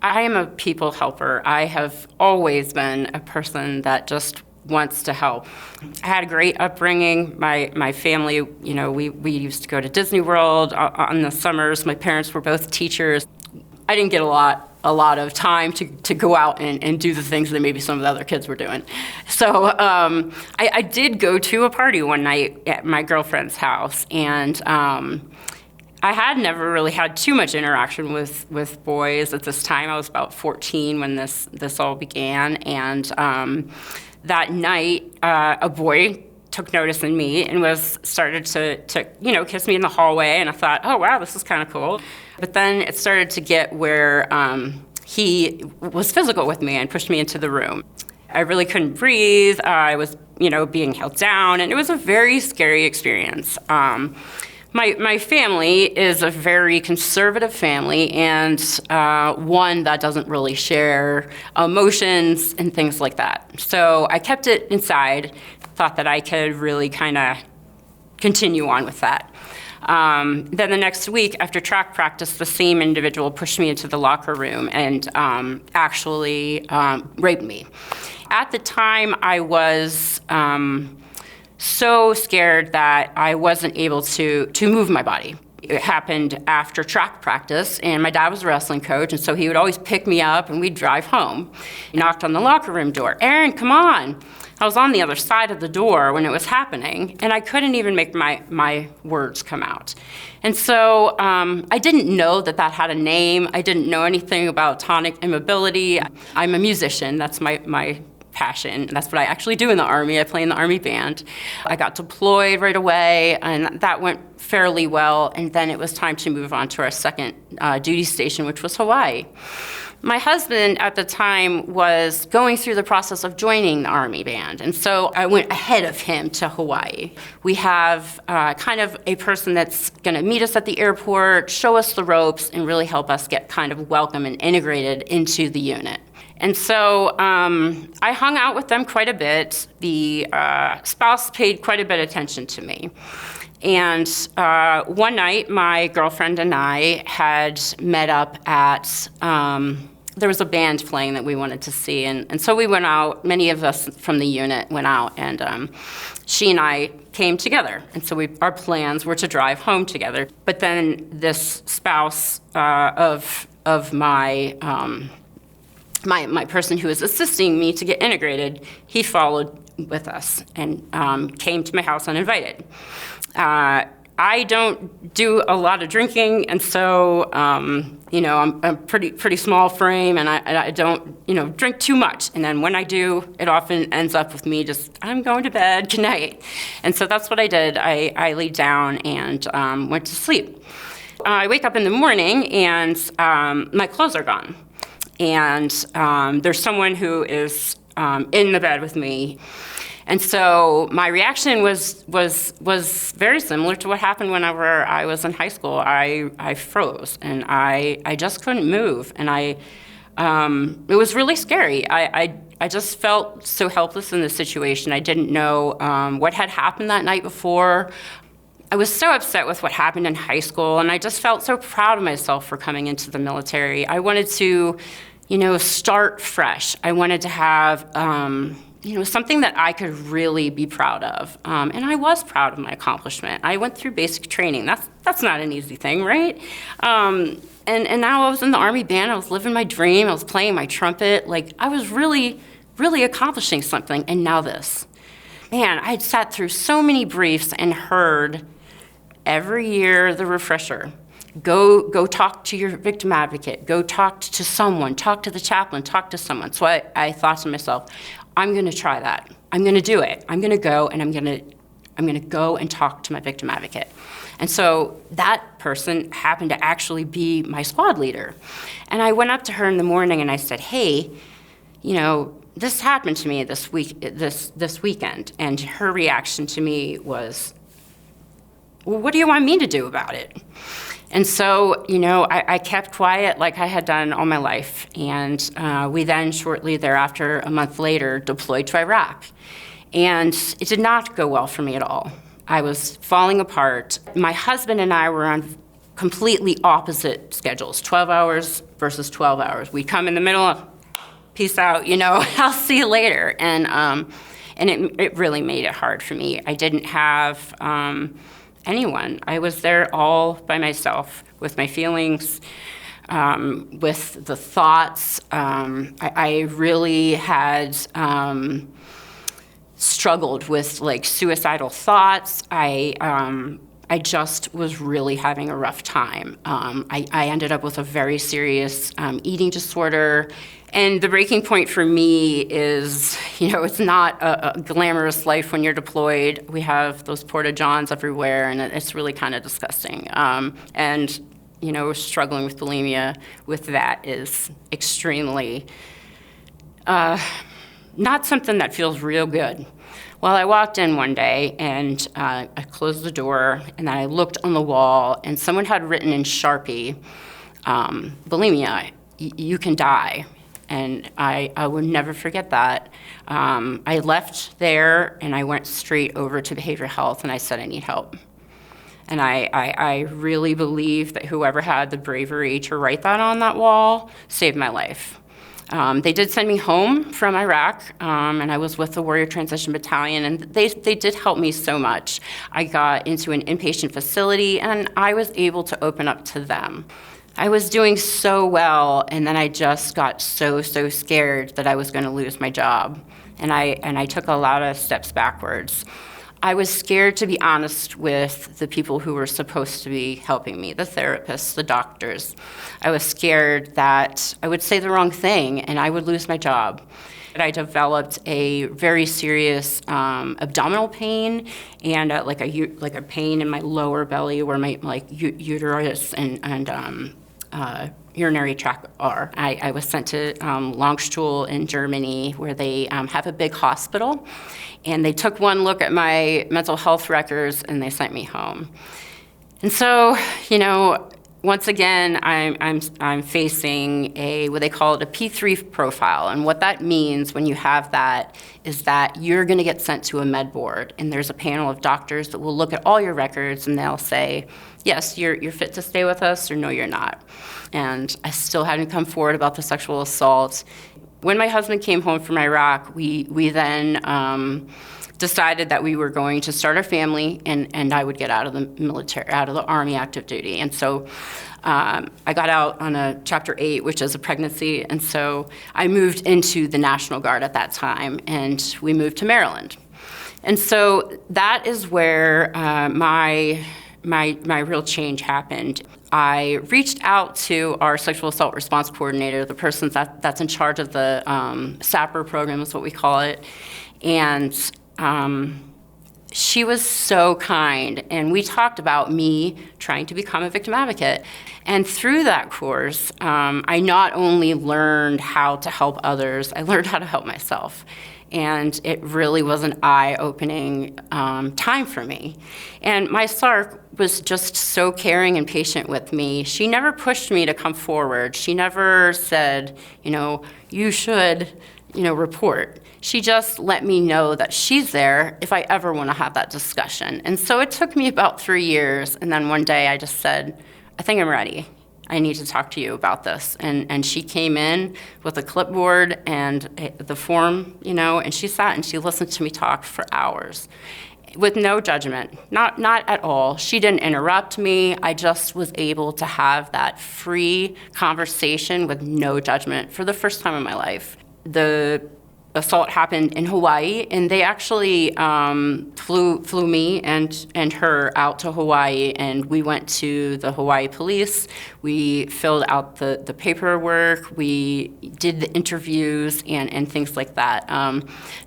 I am a people helper. I have always been a person that just wants to help. I had a great upbringing. My family, we used to go to Disney World on the summers. My parents were both teachers. I didn't get a lot of time to go out and do the things that maybe some of the other kids were doing. So I did go to a party one night at my girlfriend's house, and I had never really had too much interaction with boys at this time. I was about 14 when this all began, and that night a boy took notice in me and started to kiss me in the hallway, and I thought, oh wow, this is kind of cool. But then it started to get where he was physical with me and pushed me into the room. I really couldn't breathe. I was being held down, and it was a very scary experience. My family is a very conservative family, and one that doesn't really share emotions and things like that. So I kept it inside, thought that I could really kind of continue on with that. Then the next week, after track practice, the same individual pushed me into the locker room and actually raped me. At the time, I was so scared that I wasn't able to move my body. It happened after track practice, and my dad was a wrestling coach, and so he would always pick me up and we'd drive home. He knocked on the locker room door. Erin, come on. I was on the other side of the door when it was happening, and I couldn't even make my words come out. And so I didn't know that had a name. I didn't know anything about tonic immobility. I'm a musician. That's my passion. That's what I actually do in the Army. I play in the Army band. I got deployed right away, and that went fairly well. And then it was time to move on to our second duty station, which was Hawaii. My husband at the time was going through the process of joining the Army band, and so I went ahead of him to Hawaii. We have kind of a person that's going to meet us at the airport, show us the ropes, and really help us get kind of welcome and integrated into the unit. And so I hung out with them quite a bit. The spouse paid quite a bit of attention to me. And one night, my girlfriend and I had met up at, there was a band playing that we wanted to see. And so we went out, many of us from the unit went out, and she and I came together. And so our plans were to drive home together. But then this spouse of my person who was assisting me to get integrated, he followed with us and came to my house uninvited. I don't do a lot of drinking, and so I'm a pretty small frame, and I don't drink too much. And then when I do, it often ends up with me just, I'm going to bed, good night. And so that's what I did. I laid down and went to sleep. I wake up in the morning, and my clothes are gone. And there's someone who is in the bed with me. And so my reaction was very similar to what happened whenever I was in high school. I froze, and I just couldn't move, and it was really scary. I just felt so helpless in the situation. I didn't know what had happened that night before. I was so upset with what happened in high school, and I just felt so proud of myself for coming into the military. I wanted to, start fresh. I wanted to have something that I could really be proud of. And I was proud of my accomplishment. I went through basic training. That's not an easy thing, right? And now I was in the Army band. I was living my dream. I was playing my trumpet. Like, I was really, really accomplishing something. And now this. Man, I had sat through so many briefs and heard every year the refresher. Go talk to your victim advocate. Go talk to someone. Talk to the chaplain. Talk to someone. So I thought to myself, I'm going to try that. I'm going to do it. I'm going to go, and I'm going to go and talk to my victim advocate. And so that person happened to actually be my squad leader. And I went up to her in the morning and I said, hey, this happened to me this weekend. And her reaction to me was, well, what do you want me to do about it? And so, I kept quiet like I had done all my life. And we then, shortly thereafter, a month later, deployed to Iraq. And it did not go well for me at all. I was falling apart. My husband and I were on completely opposite schedules, 12 hours versus 12 hours. We'd come in the middle, peace out, I'll see you later. And it really made it hard for me. I didn't have anyone. I was there all by myself with my feelings, with the thoughts. I really had struggled with like suicidal thoughts. I just was really having a rough time. I ended up with a very serious eating disorder. And the breaking point for me is, it's not a glamorous life when you're deployed. We have those porta-johns everywhere, and it's really kind of disgusting. And struggling with bulimia with that is extremely not something that feels real good. Well, I walked in one day, and I closed the door, and then I looked on the wall, and someone had written in Sharpie, bulimia, you can die. And I would never forget that. I left there, and I went straight over to behavioral health, and I said, I need help. And I really believe that whoever had the bravery to write that on that wall saved my life. They did send me home from Iraq, and I was with the Warrior Transition Battalion, and they did help me so much. I got into an inpatient facility, and I was able to open up to them. I was doing so well, and then I just got so scared that I was going to lose my job, and I took a lot of steps backwards. I was scared to be honest with the people who were supposed to be helping me, the therapists, the doctors. I was scared that I would say the wrong thing and I would lose my job. I developed a very serious abdominal pain and like a pain in my lower belly where my uterus and urinary tract are. I was sent to Longstuhl in Germany, where they have a big hospital, and they took one look at my mental health records and they sent me home. And so, once again, I'm facing what they call it a P3 profile, and what that means when you have that is that you're going to get sent to a med board, and there's a panel of doctors that will look at all your records, and they'll say, yes, you're fit to stay with us, or no, you're not. And I still hadn't come forward about the sexual assault. When my husband came home from Iraq, we then decided that we were going to start a family, and I would get out of the military, out of the Army active duty. And so I got out on a Chapter 8, which is a pregnancy, and so I moved into the National Guard at that time, and we moved to Maryland. And so that is where my real change happened. I reached out to our sexual assault response coordinator, the person that's in charge of the SAPR program is what we call it, and she was so kind, and we talked about me trying to become a victim advocate. And through that course, I not only learned how to help others, I learned how to help myself. And it really was an eye-opening time for me. And my SARC was just so caring and patient with me. She never pushed me to come forward. She never said, you should, report. She just let me know that she's there if I ever want to have that discussion. And so it took me about 3 years, and then one day I just said, I think I'm ready. I need to talk to you about this. And she came in with a clipboard and the form, and she sat and she listened to me talk for hours with no judgment, not at all. She didn't interrupt me. I just was able to have that free conversation with no judgment for the first time in my life. The assault happened in Hawaii, and they actually flew me and her out to Hawaii, and we went to the Hawaii police. We filled out the paperwork. We did the interviews and things like that.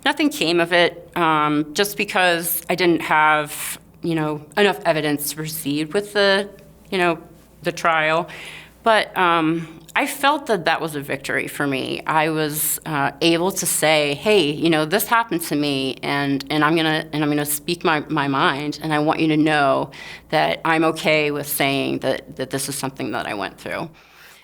Nothing came of it, just because I didn't have enough evidence to proceed with the trial. But I felt that was a victory for me. I was able to say, hey, this happened to me, and I'm gonna speak my mind, and I want you to know that I'm okay with saying that this is something that I went through.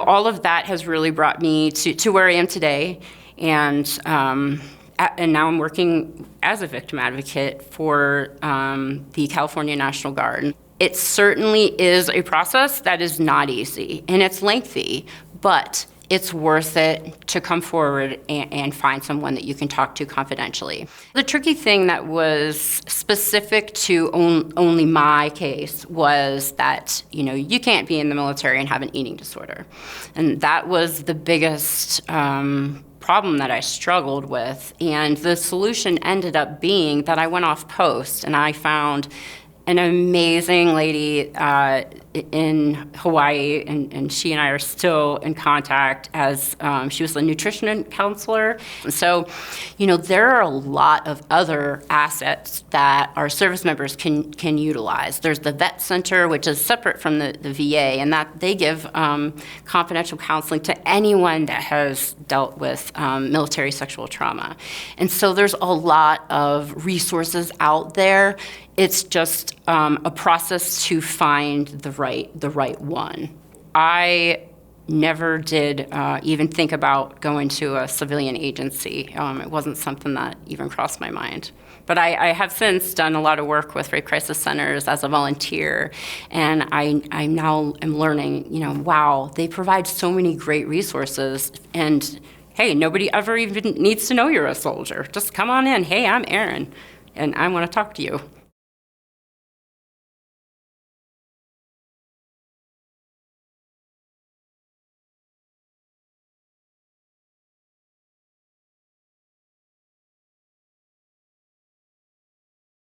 All of that has really brought me to where I am today, and now I'm working as a victim advocate for the California National Guard. It certainly is a process that is not easy, and it's lengthy, but it's worth it to come forward and find someone that you can talk to confidentially. The tricky thing that was specific to only my case was that, you can't be in the military and have an eating disorder. And that was the biggest problem that I struggled with. And the solution ended up being that I went off post and I found an amazing lady in Hawaii, and she and I are still in contact as she was a nutrition counselor. So, there are a lot of other assets that our service members can utilize. There's the vet center, which is separate from the VA, and that they give confidential counseling to anyone that has dealt with military sexual trauma. And so there's a lot of resources out there. It's just a process to find the right one. I never did even think about going to a civilian agency. It wasn't something that even crossed my mind. But I have since done a lot of work with rape crisis centers as a volunteer, and I now am learning, wow, they provide so many great resources, and hey, nobody ever even needs to know you're a soldier. Just come on in. Hey, I'm Erin, and I want to talk to you.